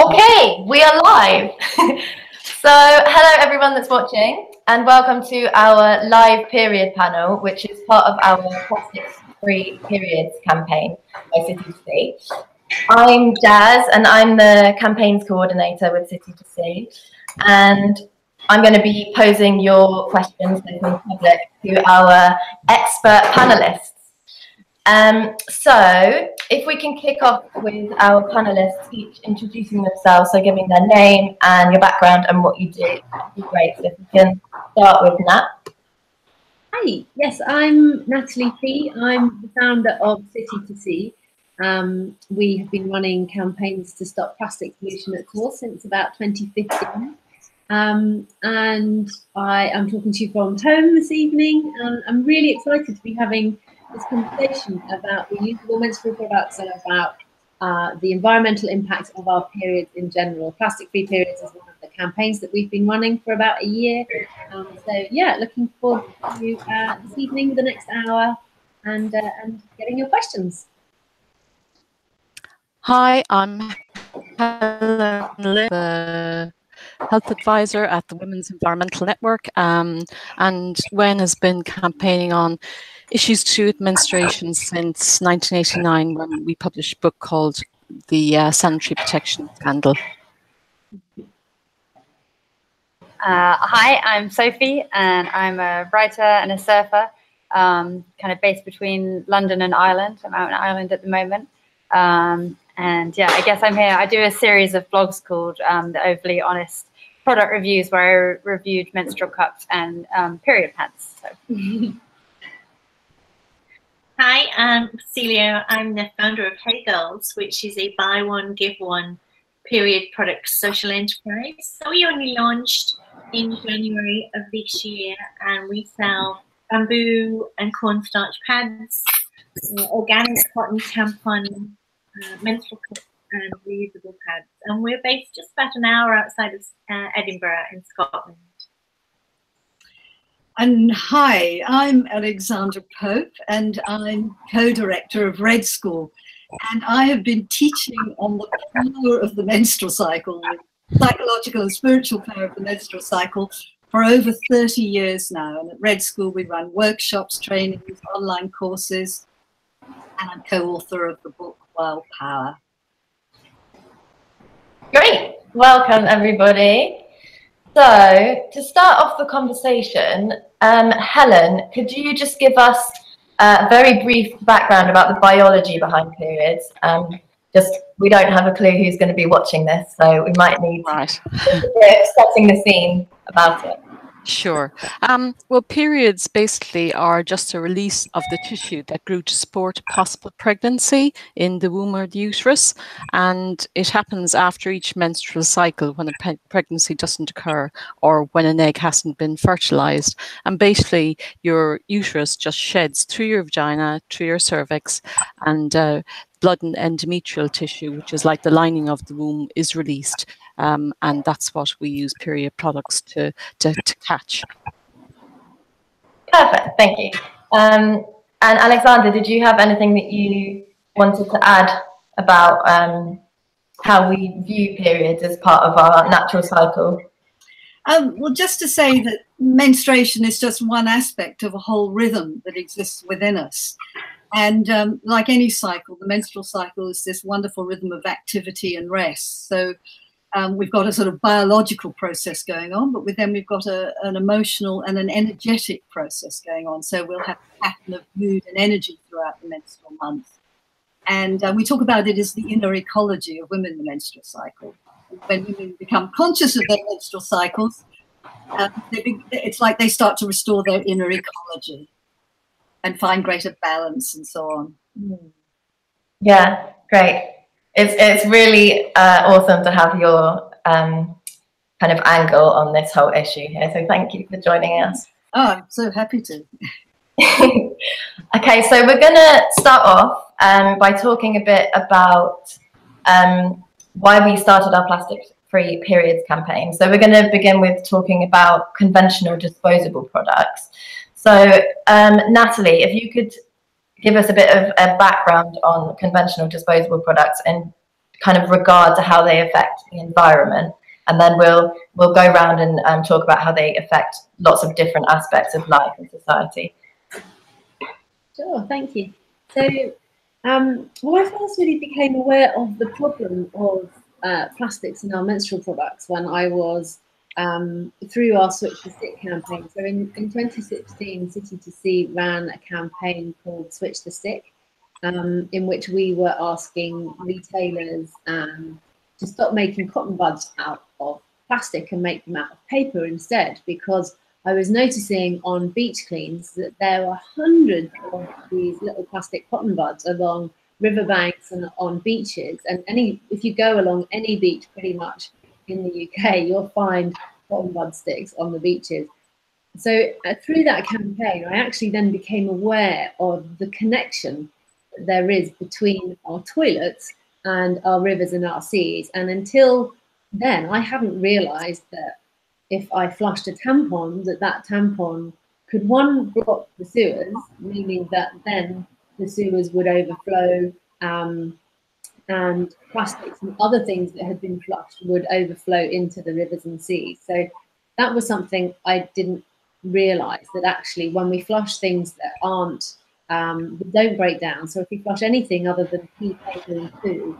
Okay, we are live. So, hello everyone that's watching, and welcome to our live period panel, which is part of our Plastics-Free Periods campaign by City to Sea. I'm Jazz, and I'm the campaigns coordinator with City to Sea, and I'm going to be posing your questions from the public to our expert panelists. So if we can kick off with our panelists each introducing themselves, so giving their name and your background and what you do, that'd be great. So if we can start with Nat. Hi, yes, I'm Natalie Fee. I'm the founder of City to Sea. We have been running campaigns to stop plastic pollution at source since about 2015. And I am talking to you from home this evening. I'm really excited to be having this conversation about reusable menstrual products and about the environmental impact of our periods in general. Plastic-free periods is one of the campaigns that we've been running for about a year. So yeah, looking forward to this evening, the next hour, and getting your questions. Hi, I'm Helen Lynn, the health advisor at the Women's Environmental Network, and WEN has been campaigning on issues to do with menstruation since 1989, when we published a book called The Sanitary Protection Scandal. Hi, I'm Sophie, and I'm a writer and a surfer, kind of based between London and Ireland. I'm out in Ireland at the moment. And yeah, I guess I'm here. I do a series of blogs called The Overly Honest Product Reviews, where I reviewed menstrual cups and period pants. So. Hi, I'm Celia. I'm the founder of Hey Girls, which is a buy one, give one period products social enterprise. So we only launched in January of this year, and we sell bamboo and cornstarch pads, organic cotton tampon, menstrual cups, and reusable pads. And we're based just about an hour outside of Edinburgh in Scotland. And hi, I'm Alexandra Pope, and I'm co-director of Red School. And I have been teaching on the power of the menstrual cycle, the psychological and spiritual power of the menstrual cycle, for over 30 years now. And at Red School, we run workshops, trainings, online courses, and I'm co-author of the book Wild Power. Great, welcome everybody. So to start off the conversation, Helen, could you just give us a very brief background about the biology behind periods? We don't have a clue who's going to be watching this, so we might need a bit of setting the scene about it. Sure. Well, periods basically are just a release of the tissue that grew to support possible pregnancy in the womb or the uterus, and it happens after each menstrual cycle when a pregnancy doesn't occur or when an egg hasn't been fertilized. And basically your uterus just sheds through your vagina, through your cervix, and blood and endometrial tissue, which is like the lining of the womb, is released. And that's what we use period products to catch. Perfect, thank you. And Alexander, did you have anything that you wanted to add about how we view periods as part of our natural cycle? Well, just to say that menstruation is just one aspect of a whole rhythm that exists within us. And like any cycle, the menstrual cycle is this wonderful rhythm of activity and rest. So we've got a sort of biological process going on, but then we've got an emotional and an energetic process going on. So we'll have a pattern of mood and energy throughout the menstrual month. And we talk about it as the inner ecology of women in the menstrual cycle. When women become conscious of their menstrual cycles, it's like they start to restore their inner ecology and find greater balance and so on. Yeah, great. It's really awesome to have your kind of angle on this whole issue here. So thank you for joining us. Oh, I'm so happy to. Okay, so we're going to start off by talking a bit about why we started our plastic-free periods campaign. So we're going to begin with talking about conventional disposable products. So Natalie, if you could give us a bit of a background on conventional disposable products and kind of regard to how they affect the environment. And then we'll go around and talk about how they affect lots of different aspects of life and society. Sure, thank you. So, well, I first really became aware of the problem of plastics in our menstrual products when I was through our Switch the Stick campaign. So in 2016, City to Sea ran a campaign called Switch the Stick, in which we were asking retailers to stop making cotton buds out of plastic and make them out of paper instead, because I was noticing on beach cleans that there were hundreds of these little plastic cotton buds along riverbanks and on beaches. And if you go along any beach pretty much in the UK, you'll find cotton bud sticks on the beaches. So through that campaign, I actually then became aware of the connection that there is between our toilets and our rivers and our seas. And until then, I hadn't realised that if I flushed a tampon, that tampon could, one, block the sewers, meaning that then the sewers would overflow and plastics and other things that had been flushed would overflow into the rivers and seas. So that was something I didn't realise, that actually when we flush things that aren't, don't break down, so if we flush anything other than pee, paper and food,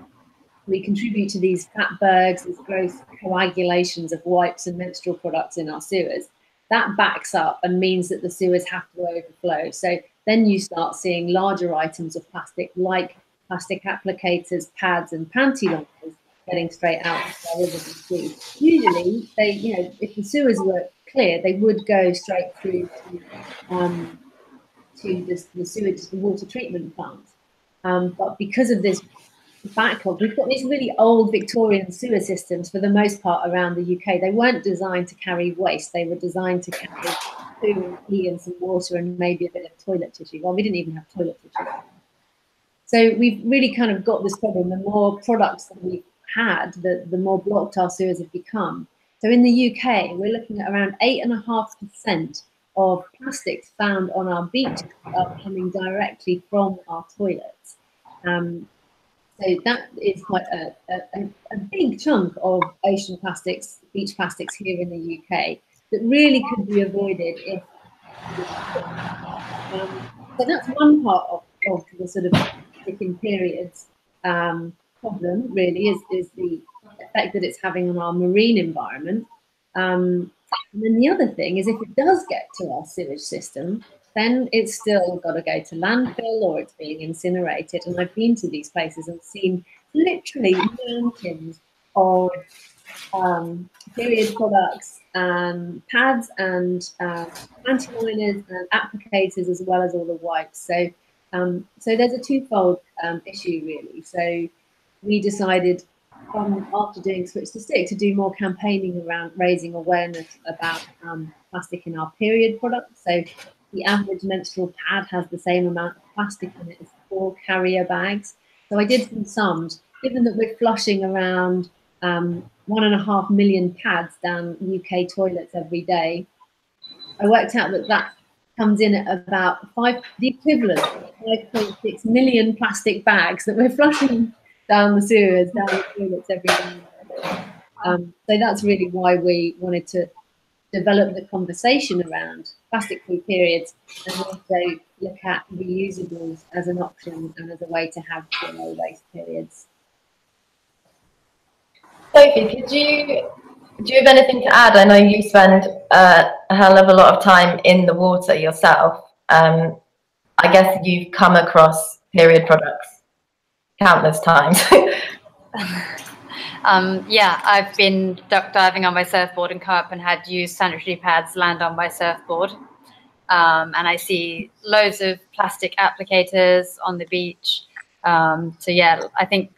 we contribute to these fatbergs, these gross coagulations of wipes and menstrual products in our sewers. That backs up and means that the sewers have to overflow. So then you start seeing larger items of plastic, like plastic applicators, pads, and panty liners getting straight out into our rivers and seas. Usually, they, you know, if the sewers were clear, they would go straight through to the sewage, the water treatment plant. But because of this backlog, we've got these really old Victorian sewer systems for the most part around the UK. They weren't designed to carry waste. They were designed to carry poo and pee and some water and maybe a bit of toilet tissue. Well, we didn't even have toilet tissue. So we've really kind of got this problem. The more products that we've had, the more blocked our sewers have become. So in the UK, we're looking at around 8.5% of plastics found on our beaches are coming directly from our toilets. So that is quite a big chunk of ocean plastics, beach plastics here in the UK that really could be avoided if. So that's one part of the sort of sticking periods problem, really, is the effect that it's having on our marine environment. And then the other thing is, if it does get to our sewage system, then it's still got to go to landfill or it's being incinerated. And I've been to these places and seen literally mountains of period products, pads and panty liners and applicators, as well as all the wipes. So there's a twofold issue, really. So we decided, after doing Switch the Stick, to do more campaigning around raising awareness about plastic in our period products. So the average menstrual pad has the same amount of plastic in it as 4 carrier bags. So I did some sums. Given that we're flushing around 1.5 million pads down UK toilets every day, I worked out that comes in at about the equivalent of 5.6 million plastic bags that we're flushing down the sewers, down the toilets every day. So that's really why we wanted to develop the conversation around plastic-free periods and also look at reusables as an option and as a way to have zero waste periods. Sophie, do you have anything to add? I know you spend a hell of a lot of time in the water yourself. I guess you've come across period products countless times. Yeah, I've been duck diving on my surfboard and come up and had used sanitary pads land on my surfboard. And I see loads of plastic applicators on the beach. So yeah, I think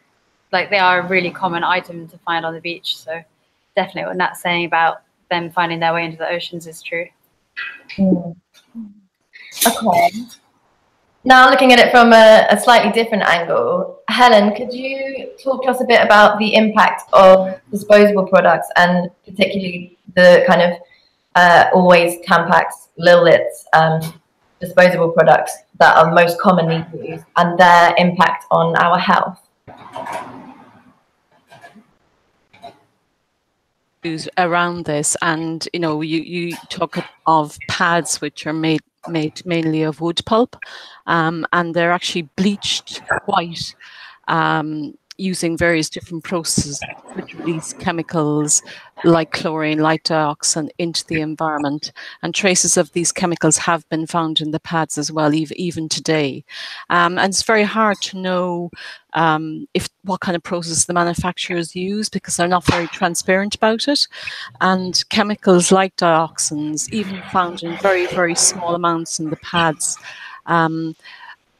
like they are a really common item to find on the beach. So definitely what Nat's saying about them finding their way into the oceans is true. Okay. Now looking at it from a slightly different angle, Helen, could you talk to us a bit about the impact of disposable products and particularly the kind of always Tampax, Lillet's disposable products that are most commonly used and their impact on our health? issues around this, and you talk of pads which are made mainly of wood pulp, and they're actually bleached white using various different processes which release chemicals like chlorine, like dioxin into the environment, and traces of these chemicals have been found in the pads as well, even today. And it's very hard to know what kind of process the manufacturers use, because they're not very transparent about it. And chemicals like dioxins, even found in very, very small amounts in the pads,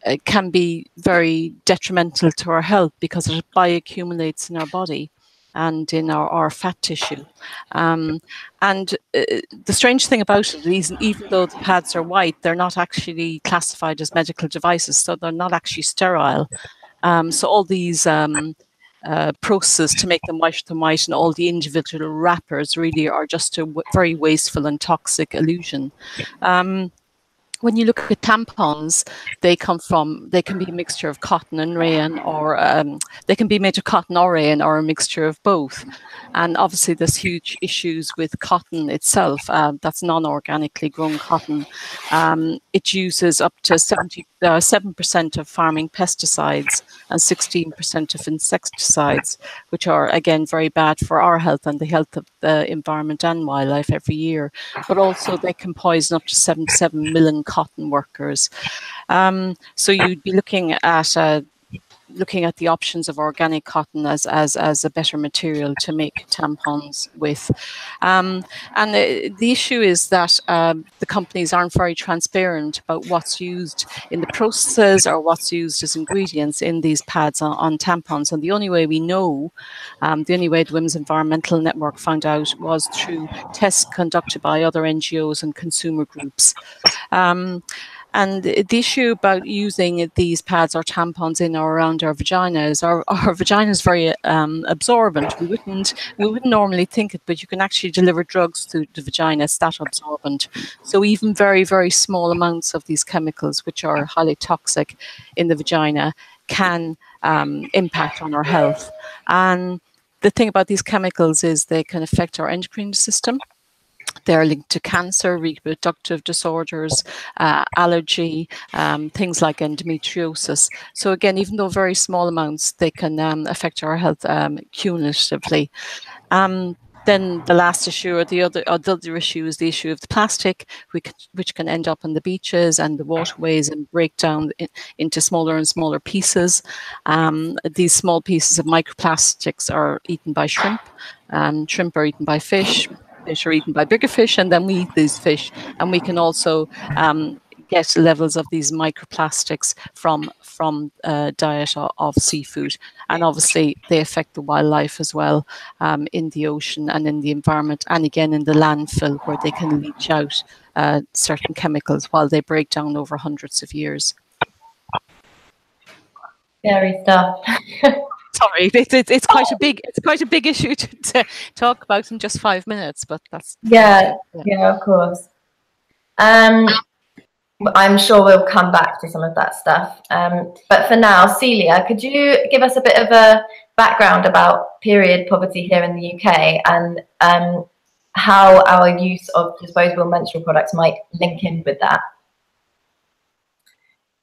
it can be very detrimental to our health because it bioaccumulates in our body and in our fat tissue. The strange thing about it is, even though the pads are white, they're not actually classified as medical devices, so they're not actually sterile. So all these processes to make them white and all the individual wrappers really are just a very wasteful and toxic illusion. When you look at tampons, they can be a mixture of cotton and rayon, or they can be made of cotton or rayon, or a mixture of both. And obviously there's huge issues with cotton itself. That's non-organically grown cotton. It uses up to 7% of farming pesticides and 16% of insecticides, which are, again, very bad for our health and the health of the environment and wildlife every year. But also they can poison up to 77 million cotton workers. So you'd be looking at the options of organic cotton as a better material to make tampons with. And the issue is that the companies aren't very transparent about what's used in the processes or what's used as ingredients in these pads on tampons. And the only way we know, the only way the Women's Environmental Network found out, was through tests conducted by other NGOs and consumer groups. And the issue about using these pads or tampons in or around our vaginas, our vagina is very absorbent. We wouldn't normally think it, but you can actually deliver drugs through the vagina. It's that absorbent. So even very, very small amounts of these chemicals, which are highly toxic in the vagina, can impact on our health. And the thing about these chemicals is they can affect our endocrine system. They're linked to cancer, reproductive disorders, allergy, things like endometriosis. So again, even though very small amounts, they can affect our health cumulatively. Then the last issue, or the other issue, is the issue of the plastic, which can end up on the beaches and the waterways and break down into smaller and smaller pieces. These small pieces of microplastics are eaten by shrimp. Shrimp are eaten by fish. Fish are eaten by bigger fish, and then we eat these fish. And we can also get levels of these microplastics from diet of seafood. And obviously they affect the wildlife as well, in the ocean and in the environment, and again in the landfill, where they can leach out certain chemicals while they break down over hundreds of years. Scary stuff. Sorry, it's quite a big issue to talk about in just 5 minutes, but that's yeah, of course. I'm sure we'll come back to some of that stuff. But for now, Celia, could you give us a bit of a background about period poverty here in the UK, and how our use of disposable menstrual products might link in with that?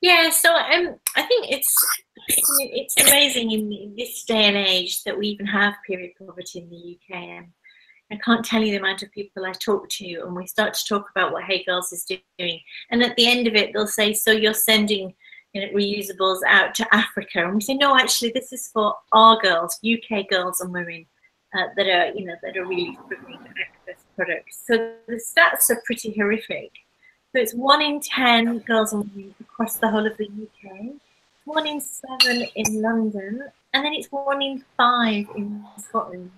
Yeah, so I think it's amazing in this day and age that we even have period poverty in the UK. I can't tell you the amount of people I talk to, and we start to talk about what Hey Girls is doing, and at the end of it they'll say, so you're sending reusables out to Africa? And we say, no, actually this is for our girls, UK girls and women that are really struggling to access products. So the stats are pretty horrific. So it's 1 in 10 girls and women across the whole of the UK, 1 in 7 in London, and then it's 1 in 5 in Scotland.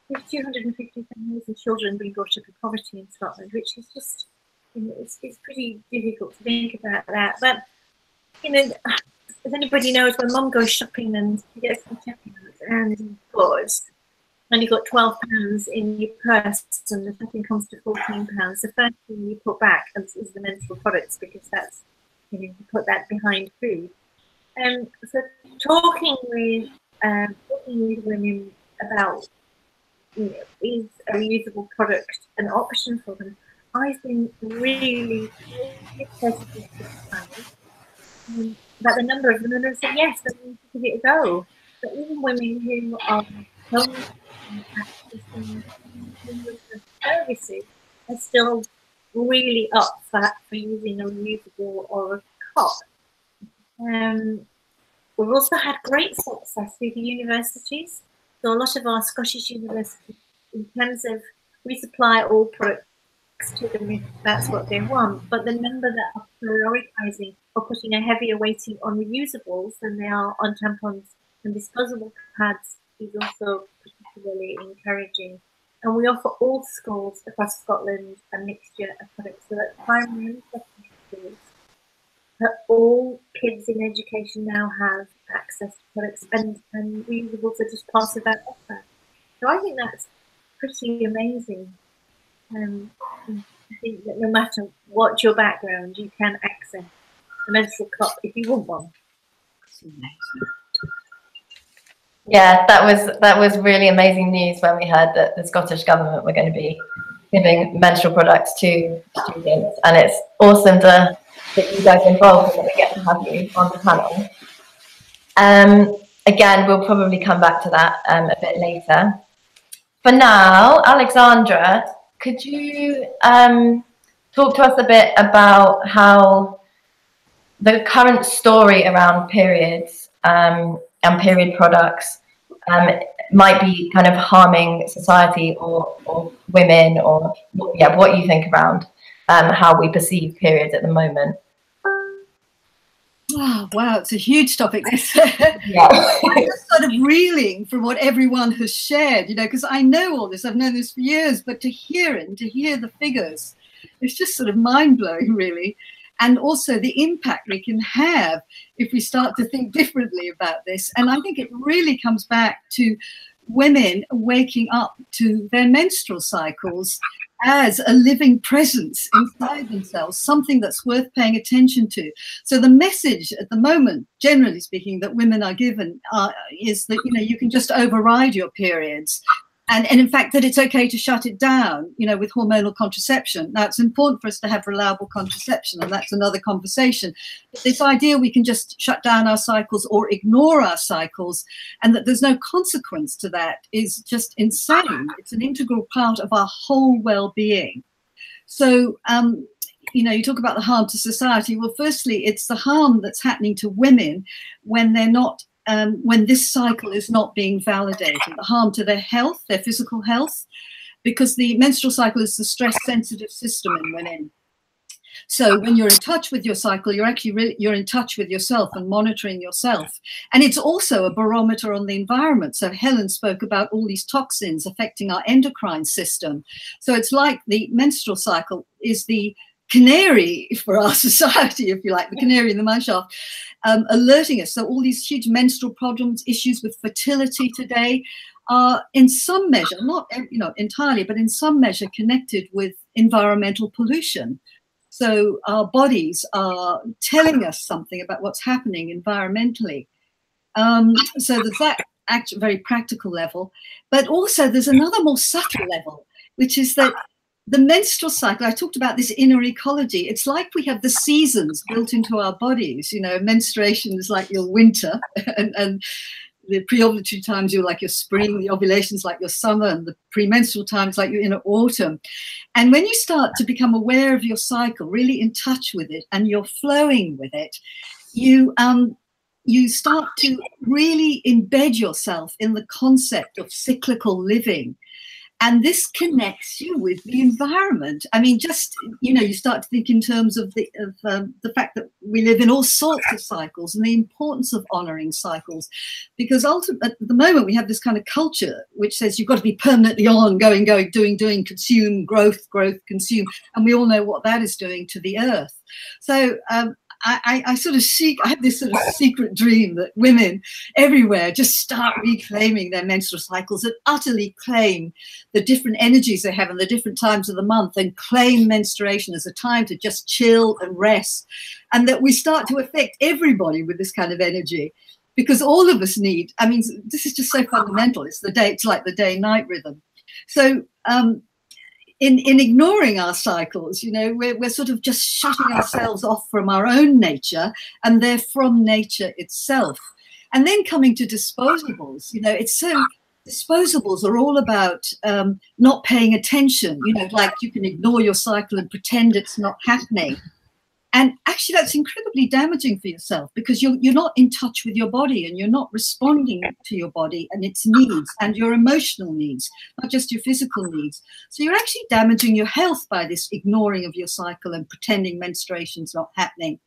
There's 250,000 children being brought up in poverty in Scotland, which is just, it's pretty difficult to think about that. But, if anybody knows, when mum goes shopping and she gets some checkouts and you've got £12 in your purse and the shopping comes to £14, the first thing you put back is the menstrual products, because that's, you put that behind food. So talking with women about is a reusable product an option for them? I've been really positive about the number of them, and have said yes, they need to give it a go. But even women who are home accessing services are still really up for using a reusable or a cup. We've also had great success with the universities. So a lot of our Scottish universities, in terms of we supply all products to them if that's what they want, but the number that are prioritising or putting a heavier weighting on reusables than they are on tampons and disposable pads is also particularly encouraging. And we offer all schools across Scotland a mixture of products, so that primary and secondary schools, that all kids in education now have access to products, and reusables are just part of that offer. So I think that's pretty amazing. I think that no matter what your background, you can access a menstrual cup if you want one. Yeah, that was really amazing news when we heard that the Scottish Government were going to be giving menstrual products to students, and it's awesome that you guys are involved and that we get to have you on the panel. Again, we'll probably come back to that a bit later. For now, Alexandra, could you talk to us a bit about how the current story around periods and period products might be kind of harming society or women, or yeah, what you think around how we perceive periods at the moment? Oh, wow, it's a huge topic. Yeah. I'm just sort of reeling from what everyone has shared, you know, because I know all this, I've known this for years, but to hear it and to hear the figures, it's just sort of mind-blowing, really. And also the impact we can have if we start to think differently about this. And I think it really comes back to women waking up to their menstrual cycles as a living presence inside themselves, something that's worth paying attention to. So the message at the moment, generally speaking, that women are given is that, you know, you can just override your periods. And in fact, that it's okay to shut it down, you know, with hormonal contraception. Now, it's important for us to have reliable contraception, and that's another conversation. But this idea we can just shut down our cycles or ignore our cycles, and that there's no consequence to that, is just insane. It's an integral part of our whole well-being. So, you know, you talk about the harm to society. Well, firstly, it's the harm that's happening to women when they're not when this cycle is not being validated, the harm to their health, their physical health, because the menstrual cycle is the stress-sensitive system in women. So when you're in touch with your cycle, you're actually you're in touch with yourself and monitoring yourself. And it's also a barometer on the environment. So Helen spoke about all these toxins affecting our endocrine system. So it's like the menstrual cycle is the canary for our society, if you like, the canary in the mine shaft, alerting us. So all these huge menstrual problems, issues with fertility today are in some measure, not entirely, but in some measure connected with environmental pollution. So our bodies are telling us something about what's happening environmentally. So there's that very practical level, but also there's another more subtle level, which is that the menstrual cycle, I talked about this inner ecology. It's like we have the seasons built into our bodies. You know, menstruation is like your winter, and the pre-ovulatory times you're like your spring, the ovulation's like your summer, and the premenstrual times like your inner autumn. And when you start to become aware of your cycle, really in touch with it, and you're flowing with it, you start to really embed yourself in the concept of cyclical living. And this connects you with the environment. I mean, just, you know, you start to think in terms of the fact that we live in all sorts of cycles and the importance of honoring cycles. Because ultimately, at the moment, we have this kind of culture which says you've got to be permanently on, going, doing, consume, growth, consume. And we all know what that is doing to the earth. So I have this sort of secret dream that women everywhere just start reclaiming their menstrual cycles and utterly claim the different energies they have in the different times of the month, and claim menstruation as a time to just chill and rest, and that we start to affect everybody with this kind of energy, because all of us need, I mean, this is just so fundamental. It's like the day-night rhythm. So in ignoring our cycles, you know, we're sort of just shutting ourselves off from our own nature, and they're from nature itself. And then coming to disposables, you know, it's so, disposables are all about not paying attention, you know, like you can ignore your cycle and pretend it's not happening. And actually that's incredibly damaging for yourself, because you're not in touch with your body, and you're not responding to your body and its needs and your emotional needs, not just your physical needs. So you're actually damaging your health by this ignoring of your cycle and pretending menstruation's not happening.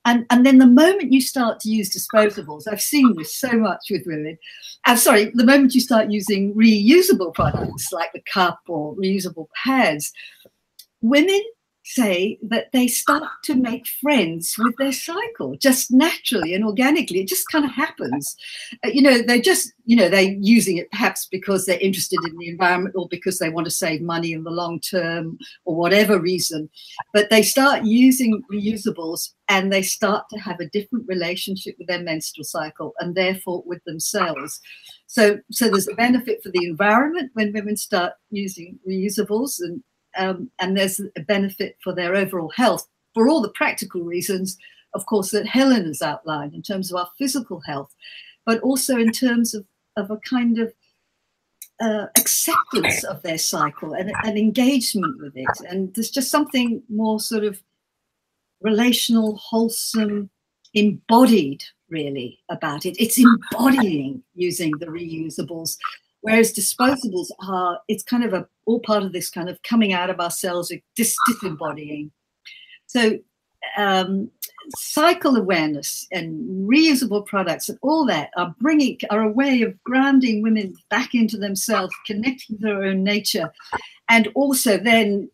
And then the moment you start to use disposables, I've seen this so much with women. I'm sorry, the moment you start using reusable products like the cup or reusable pads, women say that they start to make friends with their cycle just naturally and organically. It just kind of happens. You know, they're just, you know, they're using it perhaps because they're interested in the environment, or because they want to save money in the long term, or whatever reason. But they start using reusables, and they start to have a different relationship with their menstrual cycle, and therefore with themselves. So there's a benefit for the environment when women start using reusables, and there's a benefit for their overall health for all the practical reasons, of course, that Helen has outlined in terms of our physical health, but also in terms of a kind of acceptance of their cycle and engagement with it. And there's just something more sort of relational, wholesome, embodied really about it. It's embodying using the reusables. Whereas disposables are, it's kind of all part of this kind of coming out of ourselves, disembodying. So cycle awareness and reusable products and all that are a way of grounding women back into themselves, connecting to their own nature, and also then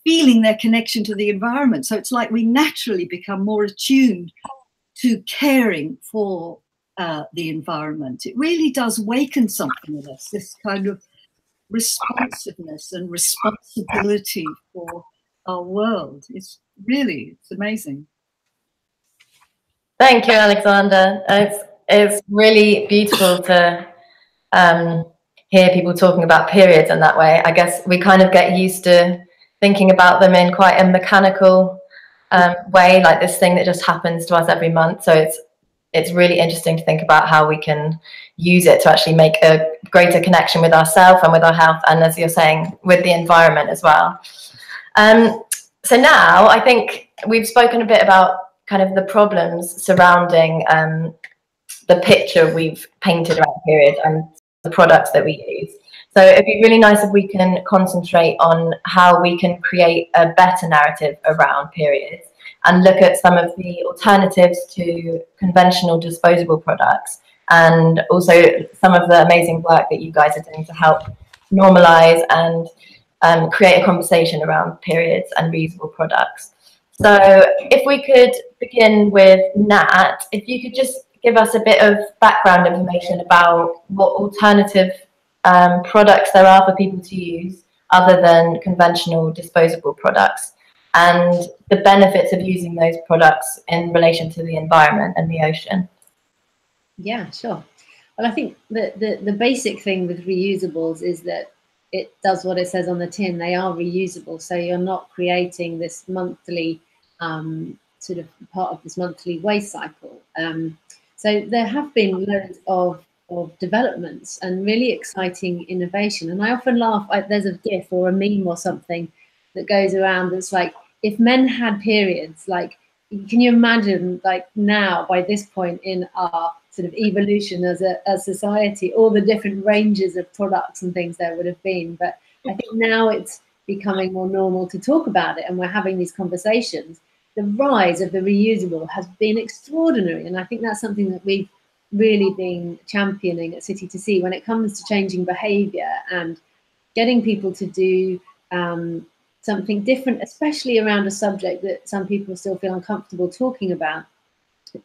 feeling their connection to the environment. So it's like we naturally become more attuned to caring for the environment. It really does waken something in us, this kind of responsiveness and responsibility for our world. It's amazing. Thank you, Alexander. It's really beautiful to hear people talking about periods in that way. I guess we kind of get used to thinking about them in quite a mechanical way, like this thing that just happens to us every month. So it's really interesting to think about how we can use it to actually make a greater connection with ourselves and with our health, and as you're saying, with the environment as well. So now I think we've spoken a bit about kind of the problems surrounding the picture we've painted around periods and the products that we use. So it'd be really nice if we can concentrate on how we can create a better narrative around periods, and look at some of the alternatives to conventional disposable products, and also some of the amazing work that you guys are doing to help normalize and create a conversation around periods and reusable products. So if we could begin with Nat, if you could just give us a bit of background information about what alternative products there are for people to use other than conventional disposable products, and the benefits of using those products in relation to the environment and the ocean. Yeah, sure. Well, I think the basic thing with reusables is that it does what it says on the tin. They are reusable, so you're not creating this monthly sort of part of this monthly waste cycle. So there have been loads of developments and really exciting innovation. And I often laugh, there's a GIF or a meme or something that goes around that's like, if men had periods, like, can you imagine, like, now by this point in our sort of evolution as a society, all the different ranges of products and things there would have been. But I think now it's becoming more normal to talk about it, and we're having these conversations. The rise of the reusable has been extraordinary, and I think that's something that we've really been championing at City to See when it comes to changing behaviour and getting people to do something different, especially around a subject that some people still feel uncomfortable talking about.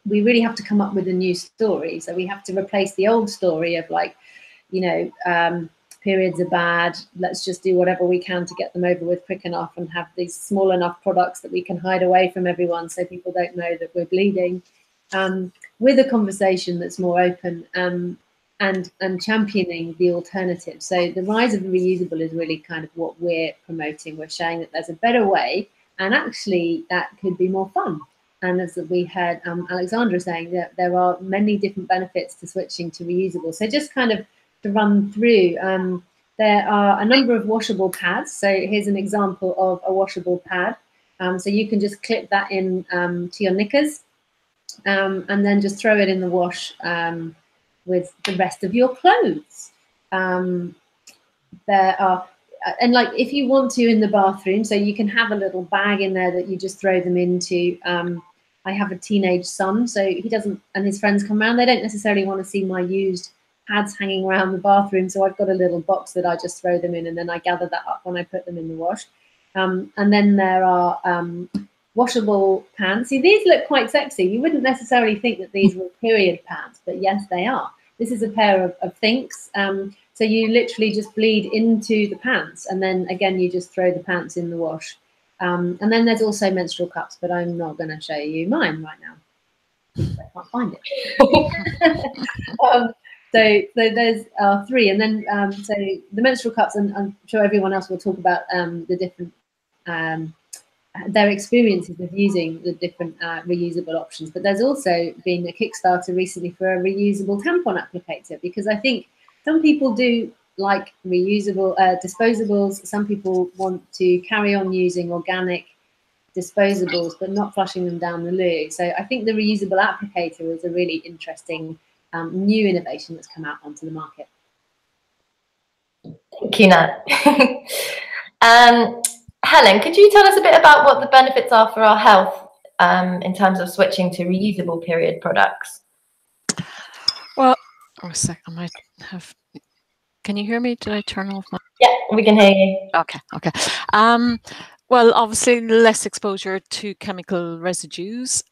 We really have to come up with a new story. So we have to replace the old story of, like, you know, periods are bad, let's just do whatever we can to get them over with quick enough and have these small enough products that we can hide away from everyone so people don't know that we're bleeding, with a conversation that's more open. and championing the alternative. So the rise of reusable is really kind of what we're promoting. We're showing that there's a better way, and actually that could be more fun. And as we heard Alexandra saying, that there are many different benefits to switching to reusable. So just kind of to run through, there are a number of washable pads. So here's an example of a washable pad. So you can just clip that in to your knickers and then just throw it in the wash with the rest of your clothes. There are, and like if you want to in the bathroom, so you can have a little bag in there that you just throw them into. I have a teenage son, so he doesn't, and his friends come around, they don't necessarily want to see my used pads hanging around the bathroom, so I've got a little box that I just throw them in, and then I gather that up when I put them in the wash. And then there are washable pants. See, these look quite sexy. You wouldn't necessarily think that these were period pants, but yes, they are. This is a pair of Thinks. So you literally just bleed into the pants, and then again, you just throw the pants in the wash. And then there's also menstrual cups, but I'm not going to show you mine right now because I can't find it. So there's 3, and then so the menstrual cups, and I'm sure everyone else will talk about the different their experiences of using the different reusable options. But there's also been a Kickstarter recently for a reusable tampon applicator, because I think some people do like reusable disposables. Some people want to carry on using organic disposables, but not flushing them down the loo. So I think the reusable applicator is a really interesting new innovation that's come out onto the market. Thank you, Nat. Helen, could you tell us a bit about what the benefits are for our health in terms of switching to reusable period products? Well, a sec, I might have. Can you hear me? Did I turn off my? Yeah, we can hear you. Okay. Well, obviously, less exposure to chemical residues.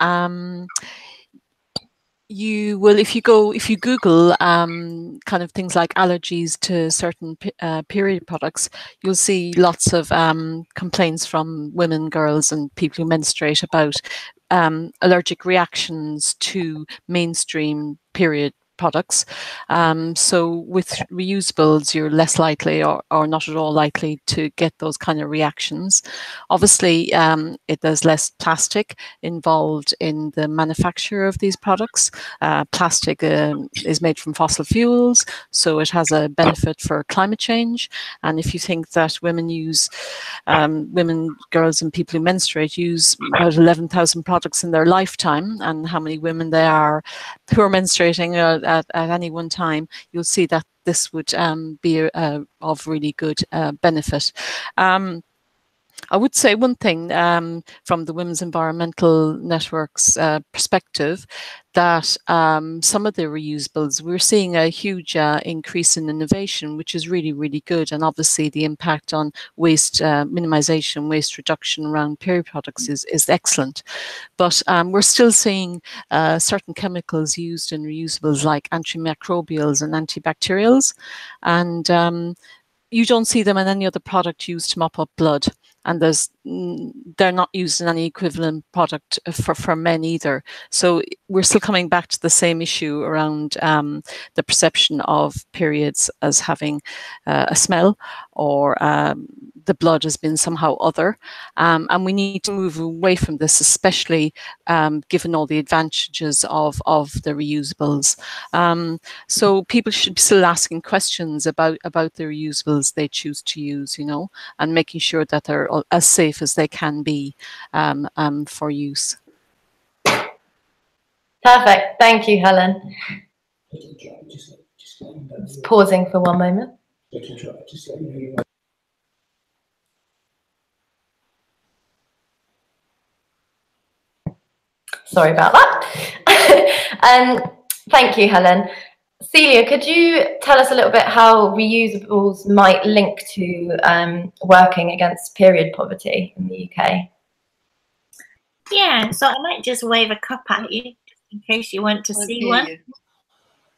You will, if you Google kind of things like allergies to certain period products, you'll see lots of complaints from women, girls, and people who menstruate about allergic reactions to mainstream period products. So with reusables, you're less likely or not at all likely to get those kind of reactions. Obviously, there's less plastic involved in the manufacture of these products. Plastic is made from fossil fuels, so it has a benefit for climate change. And if you think that women, girls, and people who menstruate use about 11,000 products in their lifetime, and how many women there are who are menstruating at any one time, you'll see that this would be of really good benefit. I would say one thing from the Women's Environmental Network's perspective, that some of the reusables, we're seeing a huge increase in innovation, which is really, really good. And obviously the impact on waste minimization, waste reduction around period products is excellent. But we're still seeing certain chemicals used in reusables like antimicrobials and antibacterials. And you don't see them in any other product used to mop up blood. And they're not used in any equivalent product for men either. So we're still coming back to the same issue around the perception of periods as having a smell, or the blood has been somehow other. And we need to move away from this, especially given all the advantages of the reusables. So people should be still asking questions about the reusables they choose to use, and making sure that they're as safe as they can be for use. Perfect. Thank you, Helen. Just pausing for one moment. Sorry about that. Thank you, Helen. Celia, could you tell us a little bit how reusables might link to working against period poverty in the UK? Yeah, so I might just wave a cup at you in case you want to see one.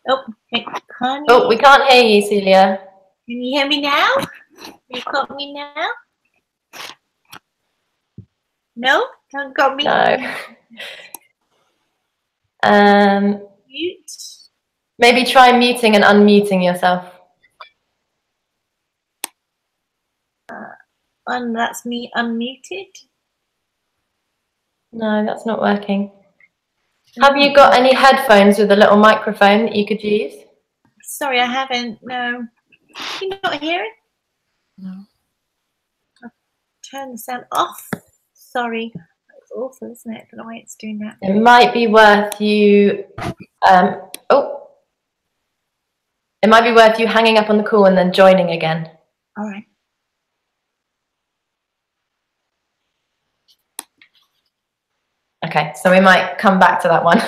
Oh, we can't hear you, Celia. Can you hear me now? You got me now? No? Don't got me? No. Mute. Maybe try muting and unmuting yourself. And that's me unmuted. No, that's not working. Have you got any headphones with a little microphone that you could use? Sorry, I haven't. No. Can you not hear it? No. I'll turn the sound off. Sorry. It's awful, isn't it? I don't know why it's doing that. It might be worth you. It might be worth you hanging up on the call and then joining again. All right. Okay, so we might come back to that one.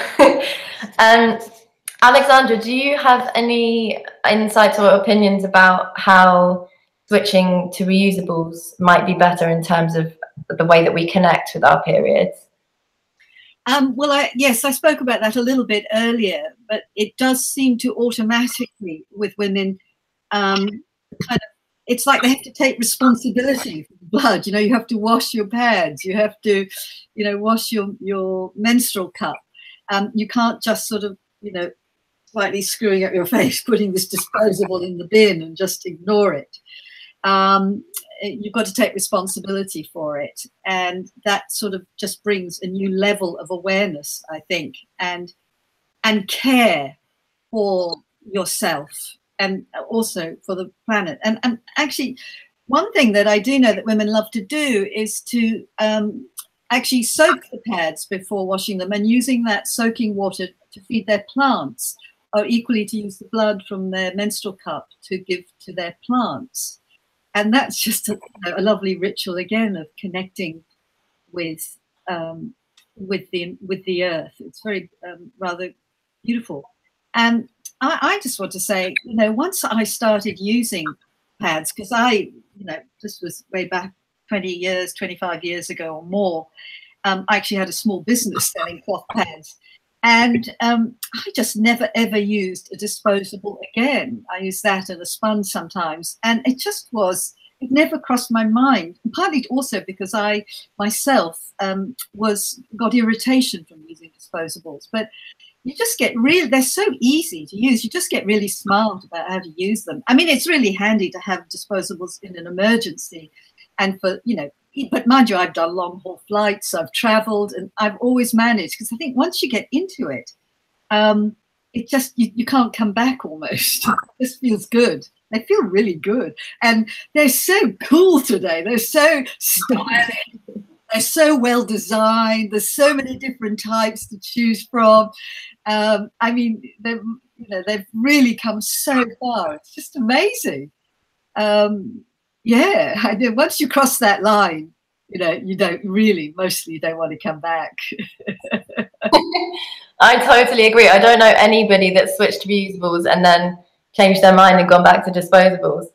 Alexandra, do you have any insights or opinions about how switching to reusables might be better in terms of the way that we connect with our periods? Well, yes, I spoke about that a little bit earlier, but it does seem to automatically, with women, it's like they have to take responsibility for the blood. You know, you have to wash your pads, you have to, you know, wash your menstrual cup. You can't just sort of, you know, slightly screwing up your face, putting this disposable in the bin and just ignore it. You've got to take responsibility for it, and that sort of just brings a new level of awareness, I think, and care for yourself and also for the planet. And actually, one thing that I do know that women love to do is to actually soak the pads before washing them, and using that soaking water to feed their plants, or equally to use the blood from their menstrual cup to give to their plants. And that's just a lovely ritual again of connecting with the earth. It's very rather beautiful. And I just want to say, you know, once I started using pads, because this was way back 20 years, 25 years ago or more, I actually had a small business selling cloth pads. And I just never, ever used a disposable again. I use that and a sponge sometimes. And it just was, it never crossed my mind. And partly also because I myself got irritation from using disposables. But you just get really, they're so easy to use. You just get really smart about how to use them. I mean, it's really handy to have disposables in an emergency. And for, you know, but mind you, I've done long haul flights, I've traveled, and I've always managed, because I think once you get into it, it just, you can't come back almost. It just feels good. They feel really good. And they're so cool today. They're so stylish. They're so well designed. There's so many different types to choose from. I mean, they've really come so far. It's just amazing. Yeah, I know. Once you cross that line, you know, mostly you don't want to come back. I totally agree. I don't know anybody that switched to reusables and then changed their mind and gone back to disposables.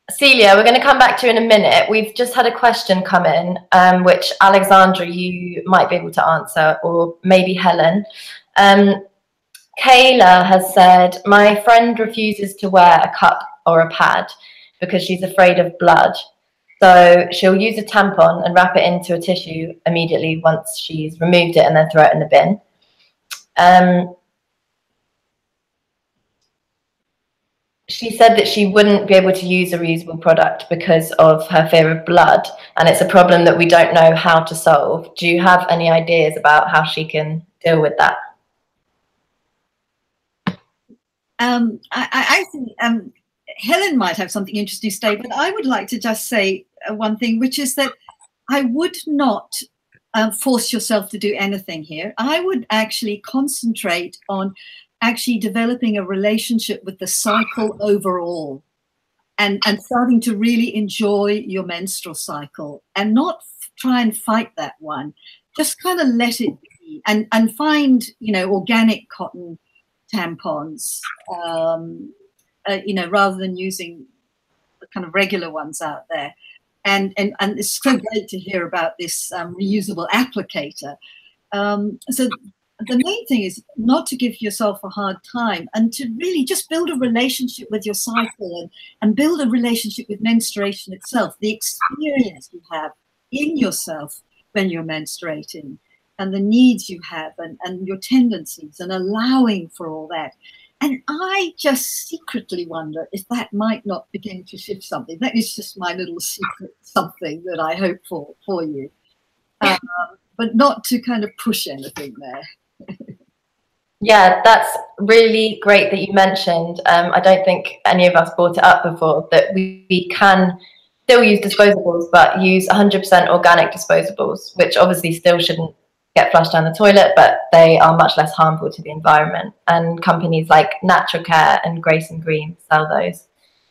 Celia, we're going to come back to you in a minute. We've just had a question come in, which Alexandra, you might be able to answer, or maybe Helen. Kayla has said, my friend refuses to wear a cup or a pad because she's afraid of blood. So she'll use a tampon and wrap it into a tissue immediately once she's removed it and then throw it in the bin. She said that she wouldn't be able to use a reusable product because of her fear of blood, and it's a problem that we don't know how to solve. Do you have any ideas about how she can deal with that? I think Helen might have something interesting to say, but I would like to just say one thing, which is that I would not force yourself to do anything here. I would actually concentrate on actually developing a relationship with the cycle overall, and starting to really enjoy your menstrual cycle, and not try and fight that one. Just kind of let it be, and find, you know, organic cotton tampons, you know, rather than using the kind of regular ones out there. And it's so great to hear about this reusable applicator. So the main thing is not to give yourself a hard time, and to really just build a relationship with your cycle, and build a relationship with menstruation itself, the experience you have in yourself when you're menstruating. and the needs you have and your tendencies, and allowing for all that. And I just secretly wonder if that might not begin to shift something. That is just my little secret something that I hope for you. But not to kind of push anything there. Yeah, that's really great that you mentioned. I don't think any of us brought it up before, that we can still use disposables, but use 100% organic disposables, which obviously still shouldn't get flushed down the toilet, but they are much less harmful to the environment. And companies like Natural Care and Grace and Green sell those.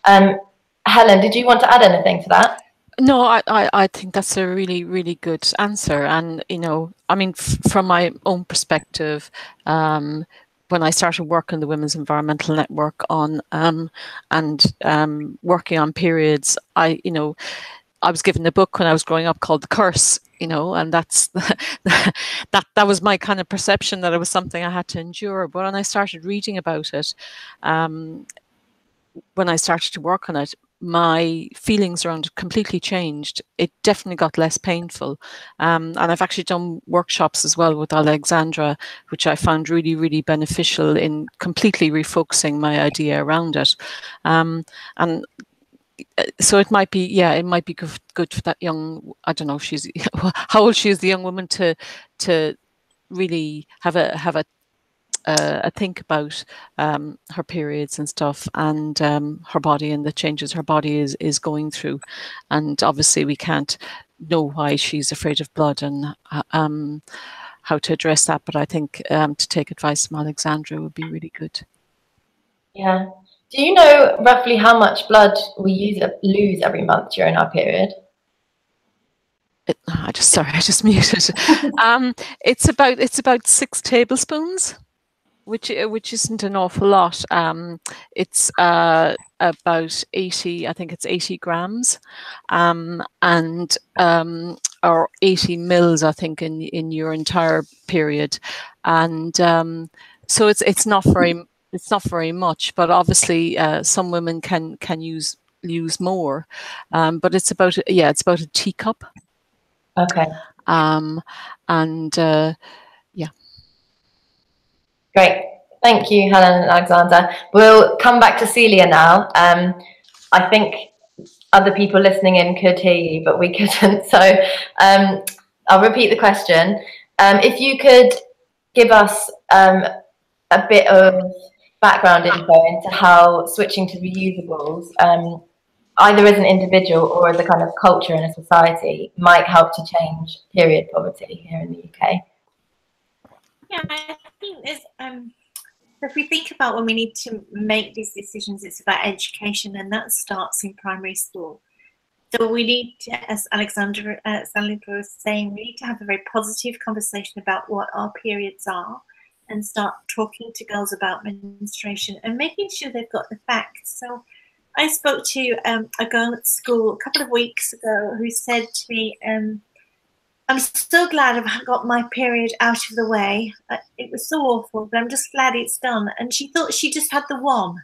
Helen, did you want to add anything to that? No, I think that's a really, really good answer. And, you know, I mean, from my own perspective, when I started working the Women's Environmental Network on working on periods, I was given a book when I was growing up called The Curse, you know, and that's that was my kind of perception, that it was something I had to endure. But when I started reading about it, when I started to work on it, my feelings around it completely changed. It definitely got less painful. And I've actually done workshops as well with Alexandra, which I found really, really beneficial in completely refocusing my idea around it. And so it might be, yeah, it might be good for that young, I don't know if she's, how old she is, the young woman, to really have a think about her periods and stuff, and her body and the changes her body is going through. And obviously we can't know why she's afraid of blood and how to address that, but I think to take advice from Alexandra would be really good. Yeah. Do you know roughly how much blood we lose every month during our period? I just muted. It's about 6 tablespoons. Which isn't an awful lot. It's about 80, I think it's 80 grams, or 80 mils, I think, in your entire period, and so it's not very much. But obviously, some women can use more, but it's about a teacup. Okay. Yeah. Great. Thank you, Helen and Alexander. We'll come back to Celia now. I think other people listening in could hear you, but we couldn't. So I'll repeat the question. If you could give us a bit of background info into how switching to reusables, either as an individual or as a kind of culture in a society, might help to change period poverty here in the UK. Yeah, I think there's, if we think about when we need to make these decisions, it's about education, and that starts in primary school. So we need to, as Alexandra was saying, we need to have a very positive conversation about what our periods are, and start talking to girls about menstruation and making sure they've got the facts. So I spoke to a girl at school a couple of weeks ago who said to me, I'm so glad I've got my period out of the way. It was so awful, but I'm just glad it's done. And she thought she just had the one.